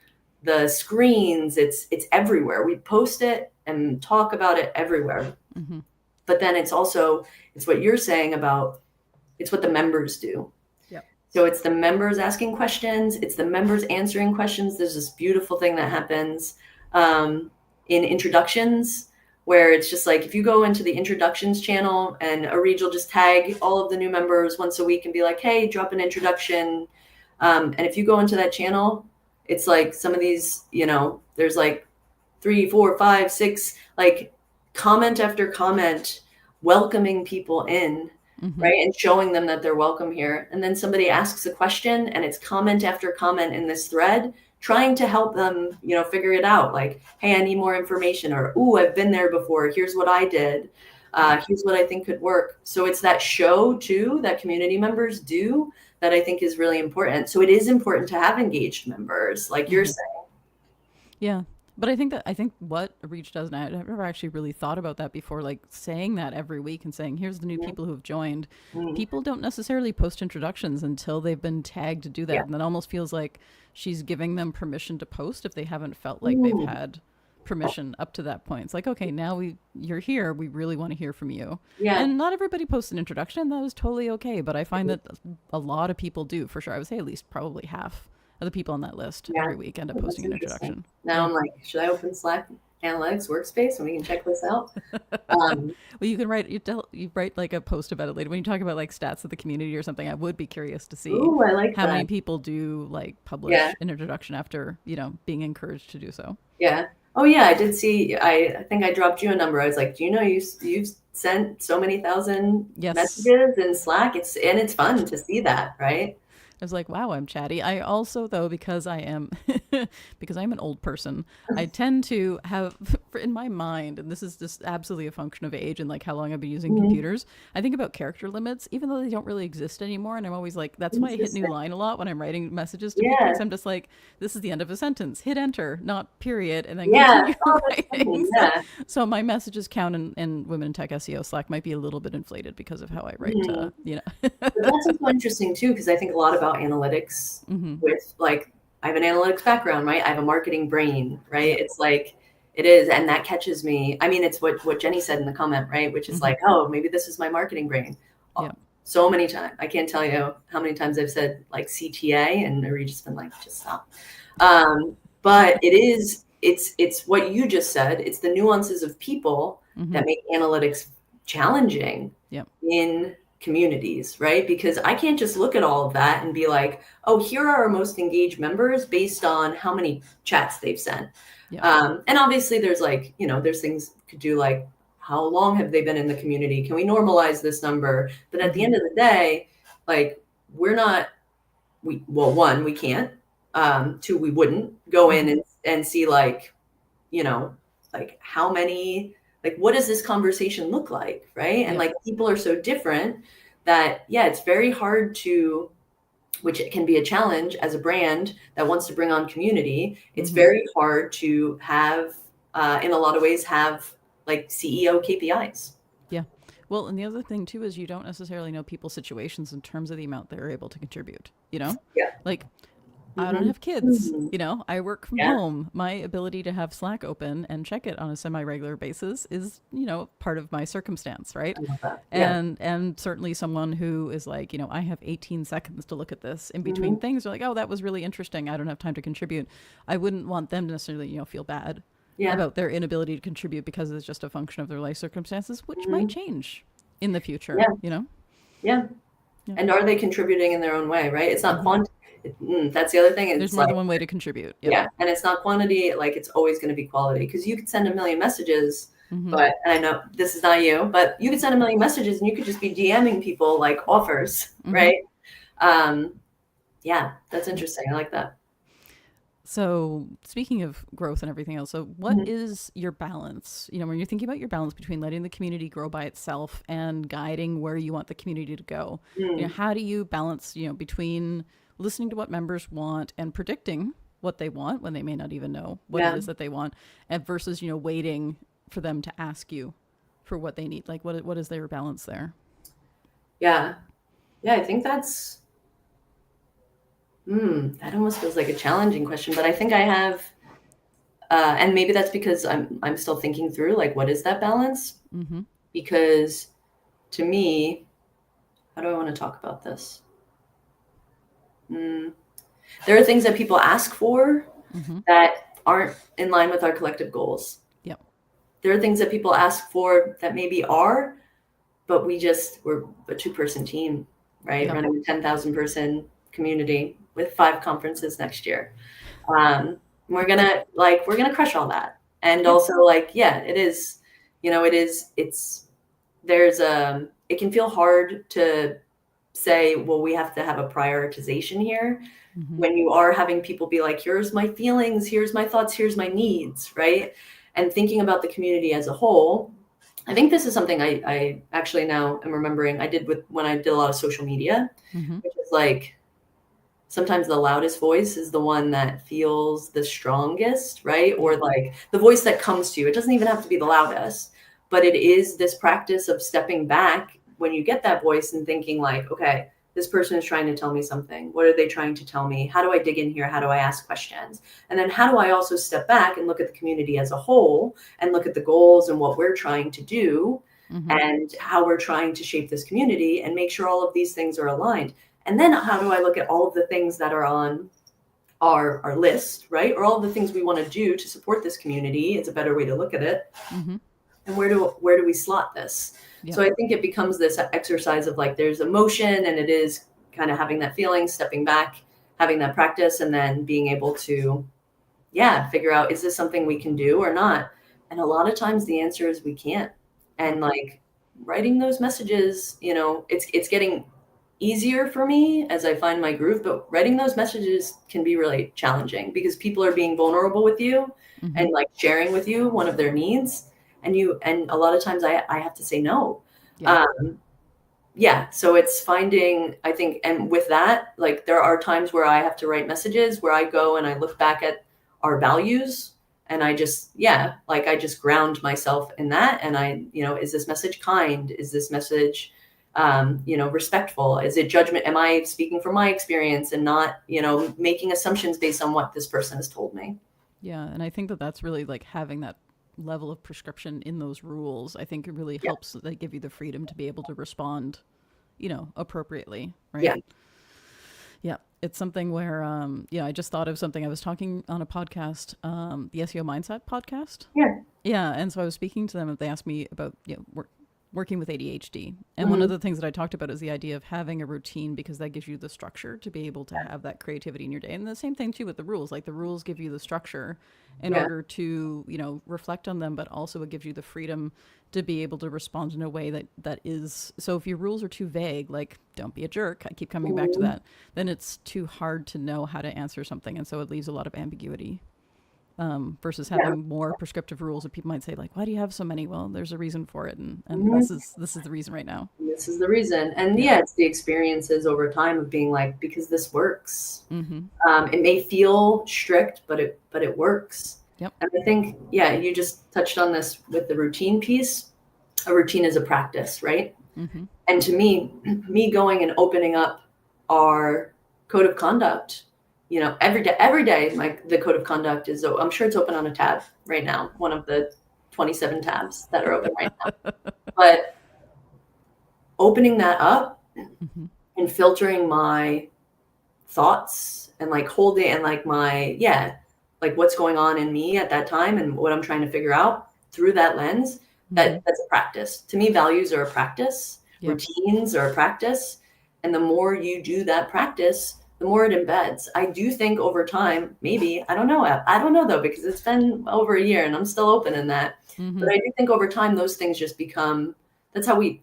the screens. It's everywhere. We post it and talk about it everywhere. Mm-hmm. But then it's what you're saying about, it's what the members do. Yep. So it's the members asking questions. It's the members answering questions. There's this beautiful thing that happens in introductions, where it's just like, if you go into the introductions channel, and Areej will just tag all of the new members once a week and be like, hey, drop an introduction. And if you go into that channel, it's like some of these, there's like 3, 4, 5, 6, like comment after comment, welcoming people in, Mm-hmm. right? And showing them that they're welcome here. And then somebody asks a question, and it's comment after comment in this thread, trying to help them, figure it out. Like, hey, I need more information, or, ooh, I've been there before. Here's what I did. Here's what I think could work. So it's that show too, that community members do, that I think is really important. So it is important to have engaged members, like you're saying. Yeah. But I think what Reach does now, I've never actually really thought about that before, like saying that every week and saying, here's the new people who have joined. Mm. People don't necessarily post introductions until they've been tagged to do that. Yeah. And that almost feels like she's giving them permission to post if they haven't felt like they've had permission up to that point. It's like, okay, now you're here. We really want to hear from you. Yeah. And not everybody posts an introduction. That was totally okay. But I find that a lot of people do, for sure. I would say at least probably half of the people on that list every week end up posting an introduction. Now I'm like, should I open Slack Analytics Workspace and we can check this out? Well, you can write, you write like a post about it later. When you talk about like stats of the community or something, I would be curious to see I like how that. many people do like publish an introduction after, being encouraged to do so. Yeah. Oh yeah, I did see, I think I dropped you a number. I was like, do you know you've sent so many thousand messages in Slack? It's fun to see that, right? I was like, wow, I'm chatty. I also, though, because I am because I'm an old person, I tend to have in my mind, and this is just absolutely a function of age and like how long I've been using computers, I think about character limits, even though they don't really exist anymore. And I'm always like, that's why I hit new line a lot when I'm writing messages to people. Because I'm just like, this is the end of a sentence. Hit enter, not period, and then continue writing. So my messages count in Women in Tech SEO Slack might be a little bit inflated because of how I write. But that's so interesting too, because I think a lot about analytics with like, I have an analytics background, right? I have a marketing brain, right? It's like, it is. And that catches me. I mean, it's what Jenny said in the comment, right? Which is like, oh, maybe this is my marketing brain. Yeah. So many times. I can't tell you how many times I've said like CTA, and Marie just been like, just stop. But it's what you just said. It's the nuances of people that make analytics challenging in communities, right? Because I can't just look at all of that and be like, oh, here are our most engaged members based on how many chats they've sent. And obviously there's like, there's things you could do, like how long have they been in the community? Can we normalize this number? But at the end of the day, like one, we can't. Two, we wouldn't go in and see like, like how many, like, what does this conversation look like, right? And like, people are so different that, it's very hard to, which it can be a challenge as a brand that wants to bring on community. It's very hard to have, in a lot of ways, have like CEO KPIs. Yeah. Well, and the other thing too is you don't necessarily know people's situations in terms of the amount they're able to contribute, Yeah. Like, I don't have kids. Mm-hmm. You know, I work from Yeah, home. My ability to have Slack open and check it on a semi-regular basis is, you know, part of my circumstance, right? I love that. Yeah. And certainly someone who is like, you know, I have 18 seconds to look at this in between Mm-hmm. things. They're like, oh, that was really interesting. I don't have time to contribute. I wouldn't want them to necessarily, you know, feel bad Yeah. about their inability to contribute because it's just a function of their life circumstances, which might Mm-hmm. change in the future, Yeah. you know? Yeah. Yeah. And are they contributing in their own way, right? It's not Mm-hmm. that's the other thing. There's It's more like, than one way to contribute. Yep. yeah, and it's not quantity. Like it's always going to be quality because you could send a million messages, Mm-hmm. but and I know this is not you, but you could send a million messages and you could just be DMing people like offers, Mm-hmm. right? Um, yeah, that's Yep. interesting. I like that. So, speaking of growth and everything else, so what Mhm. is your balance? You know, when you're thinking about your balance between letting the community grow by itself and guiding where you want the community to go, you know, Mm, how do you balance, you know, between listening to what members want and predicting what they want when they may not even know what it yeah, is that they want, and versus, you know, waiting for them to ask you for what they need? Like, what is their balance there? yeah, yeah. I think that almost feels like a challenging question, but I think I have, and maybe that's because I'm still thinking through like what is that balance? Mm-hmm. Because to me, how do I want to talk about this? Mm, there are things that people ask for Mm-hmm. that aren't in line with our collective goals. Yep. There are things that people ask for that maybe are, but we're a two-person team, right? Yep. Running a 10,000 person community with 5 conferences next year. Um, we're gonna crush all that. And Yep. also like, yeah, it is, it's there's it can feel hard to say, well, we have to have a prioritization here Mm-hmm. when you are having people be like, here's my feelings, here's my thoughts, here's my needs, right? And thinking about the community as a whole. I think this is something I actually now am remembering I did with when I did a lot of social media, Mm-hmm. which is like sometimes the loudest voice is the one that feels the strongest, right? Or Yep. like the voice that comes to you. It doesn't even have to be the loudest, but it is this practice of stepping back when you get that voice and thinking like, okay, this person is trying to tell me something. What are they trying to tell me? How do I dig in here? How do I ask questions? And then how do I also step back and look at the community as a whole and look at the goals and what we're trying to do Mm-hmm. and how we're trying to shape this community and make sure all of these things are aligned. And then how do I look at all of the things that are on our list, right? Or all of the things we want to do to support this community is a better way to look at it. Mm-hmm. And where do we slot this? So Yep. I think it becomes this exercise of like there's emotion and it is kind of having that feeling, stepping back, having that practice, and then being able to, yeah, figure out is this something we can do or not? And a lot of times the answer is we can't. Yep. And like writing those messages, it's getting easier for me as I find my groove, but writing those messages can be really challenging because people are being vulnerable with you Mm-hmm. and like sharing with you one of their needs. And a lot of times I have to say no. Yeah. Um, yeah. So it's finding, I think, and with that, like there are times where I have to write messages where I go and I look back at our values and I just, yeah, like I just ground myself in that. And is this message kind? Is this message, respectful? Is it judgment? Am I speaking from my experience and not, making assumptions based on what this person has told me? Yeah, and I think that that's really like having that level of prescription in those rules. I think it really Yeah. helps they give you the freedom to be able to respond, you know, appropriately, Yeah. right? Yeah, it's something where, I just thought of something. I was talking on a podcast, the SEO Mindset podcast. Yeah. Yeah, and so I was speaking to them, and they asked me about working with ADHD. And one of Mhm. the things that I talked about is the idea of having a routine because that gives you the structure to be able to have that creativity in your day. And the same thing too with the rules. Like the rules give you the structure in Yeah. order to, you know, reflect on them, but also it gives you the freedom to be able to respond in a way that is. So if your rules are too vague, like don't be a jerk, I keep coming back to Mhm. that, then it's too hard to know how to answer something. And so it leaves a lot of ambiguity. Versus Yeah. having more prescriptive rules that people might say like, why do you have so many? Well, there's a reason for it, and Mhm. this is the reason right now. This is the reason. And Yeah. yeah, it's the experiences over time of being like, because this works. Mm-hmm. It may feel strict, but it works. Yep. And I think, yeah, you just touched on this with the routine piece. A routine is a practice, right? Mm-hmm. And to me, me going and opening up our code of conduct every day, the code of conduct is, I'm sure it's open on a tab right now, one of the 27 tabs that are open right now. But opening that up Mm-hmm. and filtering my thoughts and like holding and like like what's going on in me at that time and what I'm trying to figure out through that lens, Mm-hmm. that's a practice. To me, values are a practice, Yep. routines are a practice. And the more you do that practice, the more it embeds. I do think over time, maybe, I don't know. I don't know though, because it's been over a year and I'm still open in that. Mm-hmm. But I do think over time, those things just become, that's how we,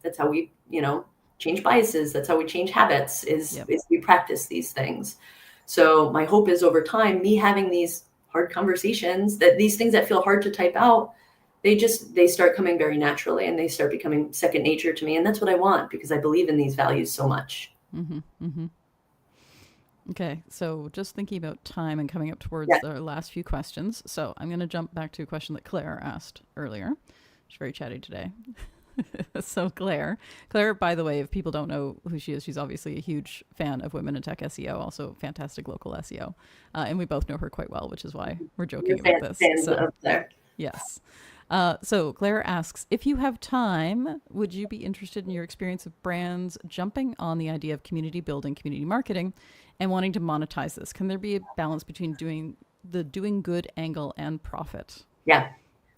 change biases. That's how we change habits is we practice these things. So my hope is over time, me having these hard conversations, that these things that feel hard to type out, they start coming very naturally and they start becoming second nature to me. And that's what I want because I believe in these values so much. Mm-hmm. Mm-hmm. Okay, so just thinking about time and coming up towards our last few questions. So I'm going to jump back to a question that Claire asked earlier. She's very chatty today. So Claire, by the way, if people don't know who she is, she's obviously a huge fan of Women in Tech SEO, also fantastic local SEO. And we both know her quite well, which is why we're joking about this. Fans up there. Yes. So Claire asks, if you have time, would you be interested in your experience of brands jumping on the idea of community building, community marketing, and wanting to monetize this? Can there be a balance between doing good angle and profit? Yeah.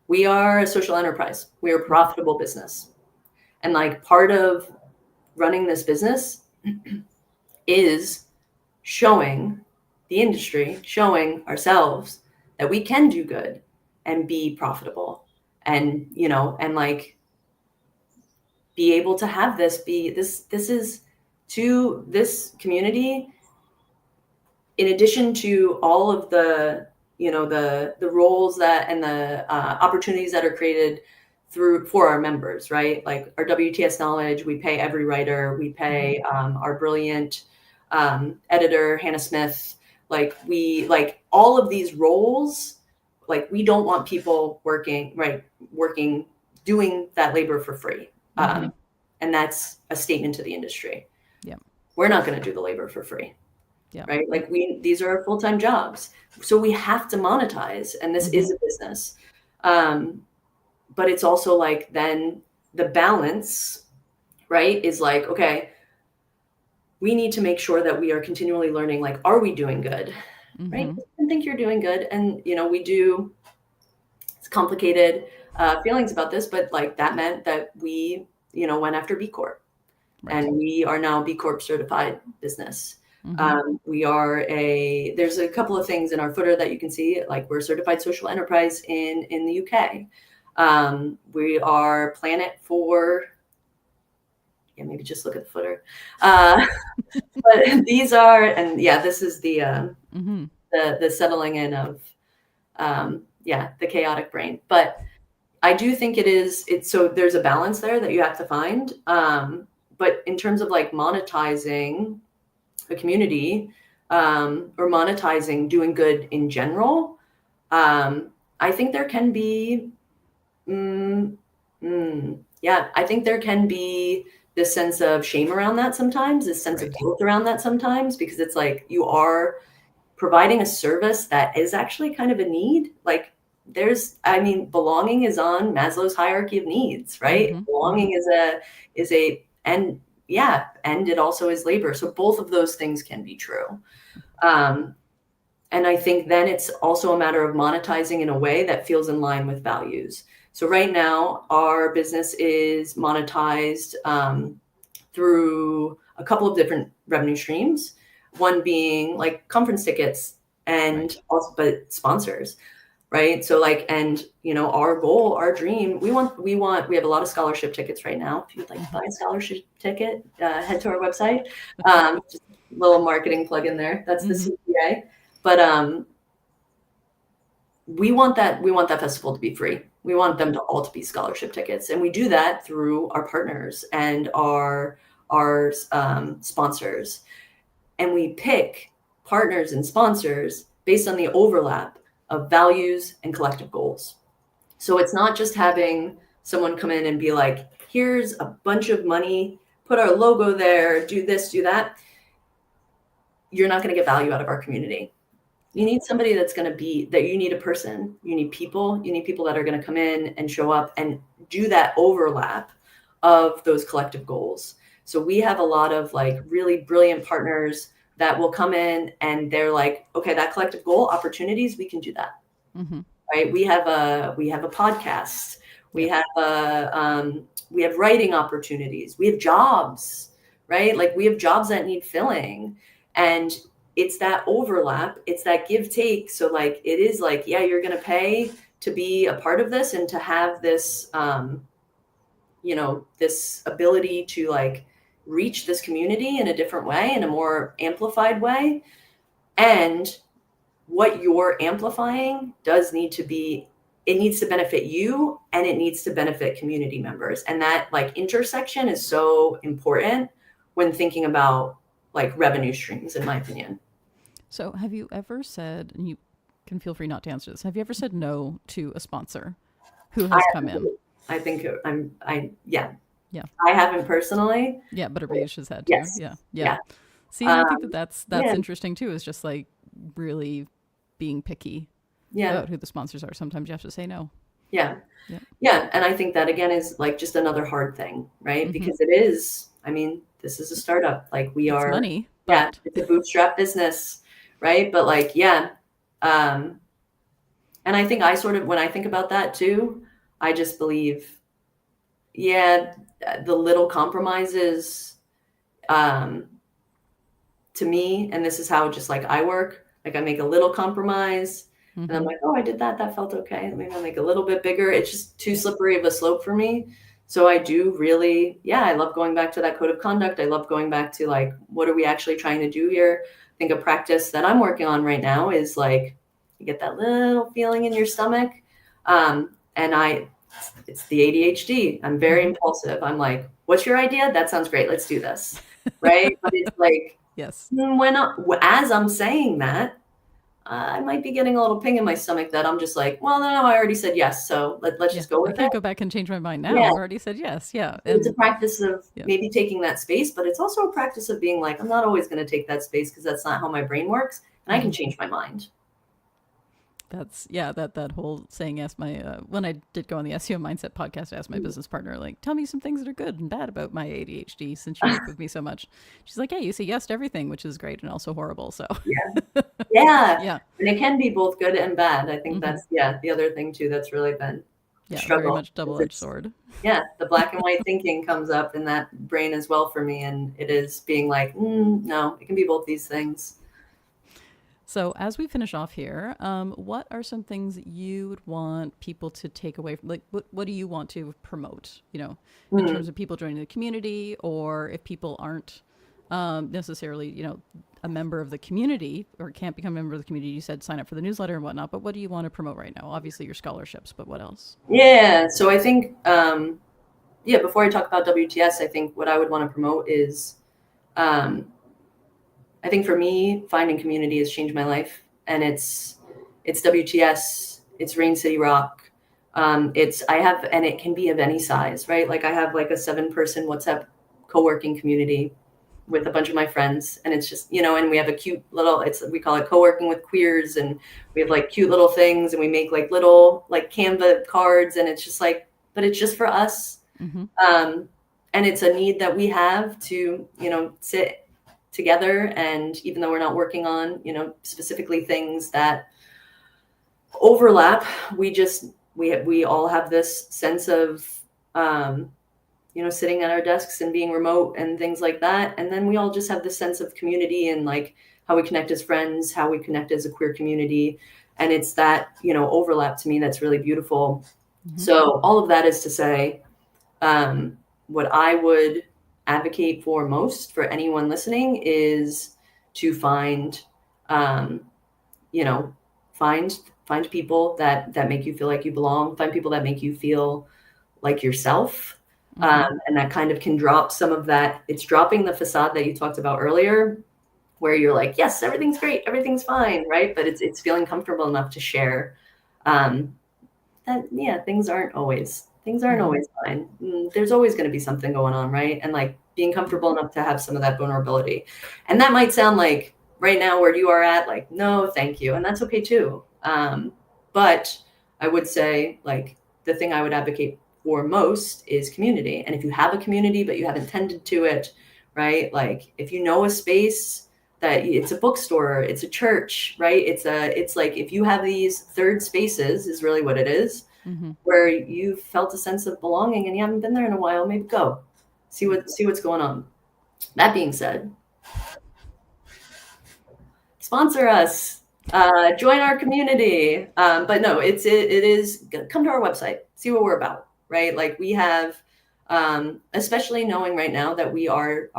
We are a social enterprise. We are a profitable business. And like part of running this business is showing the industry, showing ourselves that we can do good and be profitable and, and like be able to have this is to this community, in addition to all of the, the roles that and the opportunities that are created for our members, right? Like our WTS knowledge, we pay every writer, we pay our brilliant editor, Hannah Smith, like all of these roles, like we don't want people working, doing that labor for free. And that's a statement to the industry. Yeah. We're not going to do the labor for free. Yeah. Right. Like these are our full-time jobs. So we have to monetize, and this is a business. But it's also like, then the balance, right, is like, okay, we need to make sure that we are continually learning, like, are we doing good? Right. I think you're doing good. And, we do, it's complicated feelings about this, but like that meant that we, went after B Corp. Right. And we are now B Corp certified business. There's a couple of things in our footer that you can see, like we're a certified social enterprise in the UK. We are Planet for, maybe just look at the footer. But these are, and this is the settling in of, the chaotic brain. But I do think so there's a balance there that you have to find. But in terms of like monetizing a community, or monetizing doing good in general, I think there can be, I think there can be this sense of shame around that sometimes, this sense of guilt around that sometimes, because it's like you are providing a service that is actually kind of a need. Like belonging is on Maslow's hierarchy of needs, right? Belonging is and it also is labor. So both of those things can be true. And I think then it's also a matter of monetizing in a way that feels in line with values. So right now, our business is monetized through a couple of different revenue streams. One being like conference tickets and but sponsors, right? So like, and our goal, our dream, we have a lot of scholarship tickets right now. If you'd like to buy a scholarship ticket, head to our website. Just a little marketing plug in there. That's the CPA. But we want that festival to be free. We want them to all to be scholarship tickets. And we do that through our partners and our sponsors. And we pick partners and sponsors based on the overlap of values and collective goals. So it's not just having someone come in and be like, here's a bunch of money, put our logo there, do this, do that. you're not going to get value out of our community. You need somebody that's going to be that. You need a person, you need people that are going to come in and show up and do that overlap of those collective goals. So we have a lot of like really brilliant partners that will come in and they're like, okay, that collective goal opportunities, we can do that. Mm-hmm. Right. We have a podcast. We have we have writing opportunities. We have jobs, right? Like we have jobs that need filling, and it's that overlap. It's that give take. So like, it is like, yeah, you're going to pay to be a part of this and to have this, this ability to like reach this community in a different way, in a more amplified way. And what you're amplifying does need to be, it needs to benefit you and it needs to benefit community members. And that like intersection is so important when thinking about like revenue streams, in my opinion. So have you ever said, and you can feel free not to answer this, have you ever said no to a sponsor who has come in? I think yeah. I haven't personally. Yeah, but Arish has had to. Yes. Yeah. See, I think that's interesting too, is just like really being picky about who the sponsors are. Sometimes you have to say no. Yeah. And I think that again is like just another hard thing, right? Mm-hmm. Because it is, I mean, this is a startup. Like it's money. But... it's a bootstrap business, right? But like, and I think I sort of, when I think about that too, I just believe, the little compromises, to me, and this is how just like I work, like I make a little compromise, mm-hmm. and I'm like, oh, I did that. That felt okay. Maybe I'll make a little bit bigger. It's just too slippery of a slope for me. So I do really, I love going back to that code of conduct. I love going back to like, what are we actually trying to do here? I think a practice that I'm working on right now is like, you get that little feeling in your stomach. And it's the ADHD. I'm very impulsive. I'm like, what's your idea? That sounds great. Let's do this. Right. But it's like, yes. As I'm saying that, I might be getting a little ping in my stomach that I'm just like, well, no, I already said yes. So let's just go with it. I can't go back and change my mind now. I've already said yes. Yeah. And it's a practice of maybe taking that space, but it's also a practice of being like, I'm not always going to take that space because that's not how my brain works. And I can change my mind. That's that whole saying, ask my when I did go on the SEO Mindset podcast, I asked my business partner, like, tell me some things that are good and bad about my ADHD since you work with me so much. She's like, hey, you say yes to everything, which is great and also horrible. So yeah. And it can be both good and bad. I think that's the other thing too that's really been struggle. Very much double-edged sword. The black and white thinking comes up in that brain as well for me, and it is being like, no, it can be both these things. So as we finish off here, what are some things you would want people to take away from, like, what do you want to promote, in terms of people joining the community, or if people aren't necessarily, a member of the community or can't become a member of the community, you said sign up for the newsletter and whatnot, but what do you want to promote right now? Obviously your scholarships, but what else? Yeah. So I think, before I talk about WTS, I think what I would want to promote is, I think for me, finding community has changed my life, and it's WTS, it's Rain City Rock. And it can be of any size, right? Like I have like a 7-person WhatsApp co-working community with a bunch of my friends, and it's just, and we have a cute little, we call it co-working with queers, and we have like cute little things, and we make like little like Canva cards, and it's just like, but it's just for us. Mm-hmm. And it's a need that we have to, sit together. And even though we're not working on, specifically things that overlap, we all have this sense of, sitting at our desks and being remote and things like that. And then we all just have this sense of community and like how we connect as friends, how we connect as a queer community. And it's that, overlap to me that's really beautiful. Mm-hmm. So all of that is to say, what I would advocate for most for anyone listening is to find people that make you feel like you belong, find people that make you feel like yourself. Mm-hmm. And that kind of can drop some of that. It's dropping the facade that you talked about earlier, where you're like, yes, everything's great, everything's fine, right? But it's feeling comfortable enough to share that things aren't always fine. There's always going to be something going on, right? And like being comfortable enough to have some of that vulnerability. And that might sound like right now where you are at, like, no, thank you. And that's okay too. But I would say, like, the thing I would advocate for most is community. And if you have a community, but you haven't tended to it, right? Like, if you know a space that it's a bookstore, it's a church, right? It's like, if you have these third spaces is really what it is, where you felt a sense of belonging and you haven't been there in a while, maybe go see what's going on. That being said, sponsor us, join our community. But no, it is, come to our website, see what we're about, right? Like, we have, especially knowing right now that we are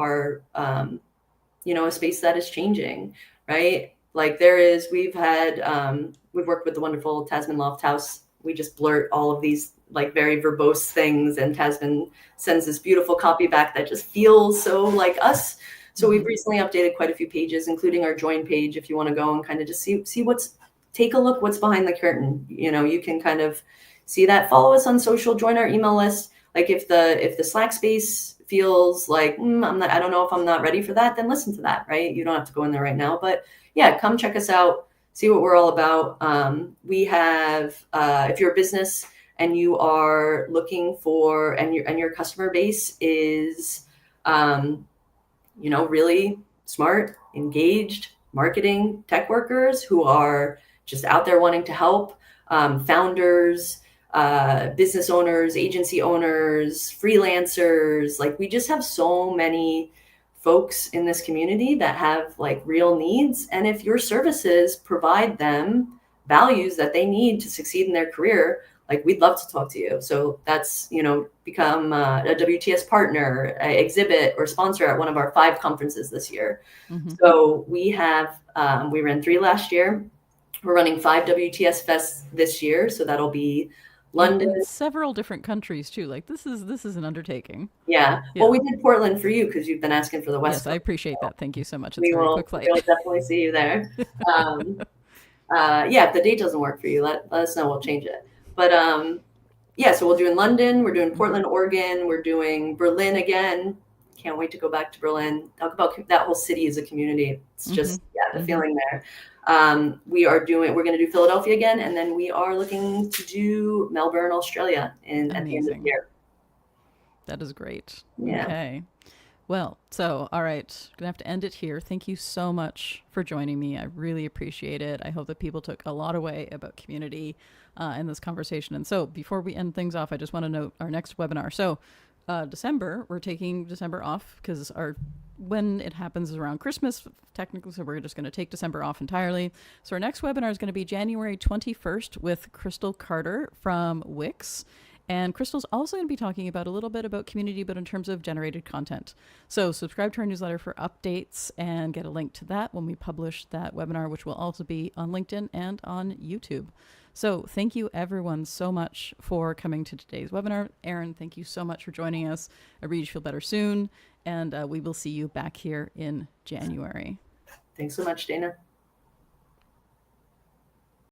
a space that is changing, right? Like, we've worked with the wonderful Tasman Loft House. We just blurt all of these like very verbose things, and Tasman sends this beautiful copy back that just feels so like us. So we've recently updated quite a few pages, including our join page. If you want to go and kind of just see take a look what's behind the curtain. You can kind of see that. Follow us on social, join our email list. Like, if the Slack space feels like, I don't know if I'm not ready for that, then listen to that, right? You don't have to go in there right now, but yeah, come check us out, see what we're all about. We have, if you're a business and you are looking for, and your customer base is, really smart, engaged, marketing tech workers who are just out there wanting to help, founders, business owners, agency owners, freelancers. Like, we just have so many folks in this community that have like real needs. And if your services provide them values that they need to succeed in their career, like, we'd love to talk to you. So that's, become a WTS partner, exhibit, or sponsor at one of our 5 conferences this year. So we ran 3 last year. We're running 5 WTS Fests this year. So that'll be London. In several different countries too. Like, this is an undertaking. Yeah. Well, we did Portland for you because you've been asking for the West Coast. Yes, I appreciate that. Thank you so much. It's a very quick flight. We'll definitely see you there. If the date doesn't work for you, let us know. We'll change it. But so we'll do in London. We're doing Portland, Oregon. We're doing Berlin again. Can't wait to go back to Berlin. Talk about that whole city as a community. It's just the feeling there. We're going to do Philadelphia again, and then we are looking to do Melbourne, Australia at the end of the year. That is great. Yeah. Okay. Well, so, all right, gonna have to end it here. Thank you so much for joining me. I really appreciate it. I hope that people took a lot away about community in this conversation. And so, before we end things off, I just want to note our next webinar. So, December, we're taking December off because when it happens is around Christmas, technically, so we're just going to take December off entirely. So our next webinar is going to be January 21st with Crystal Carter from Wix. And Crystal's also going to be talking about a little bit about community, but in terms of generated content. So subscribe to our newsletter for updates and get a link to that when we publish that webinar, which will also be on LinkedIn and on YouTube. So thank you everyone so much for coming to today's webinar. Erin, thank you so much for joining us. I really feel better soon. And we will see you back here in January. Thanks so much, Dana.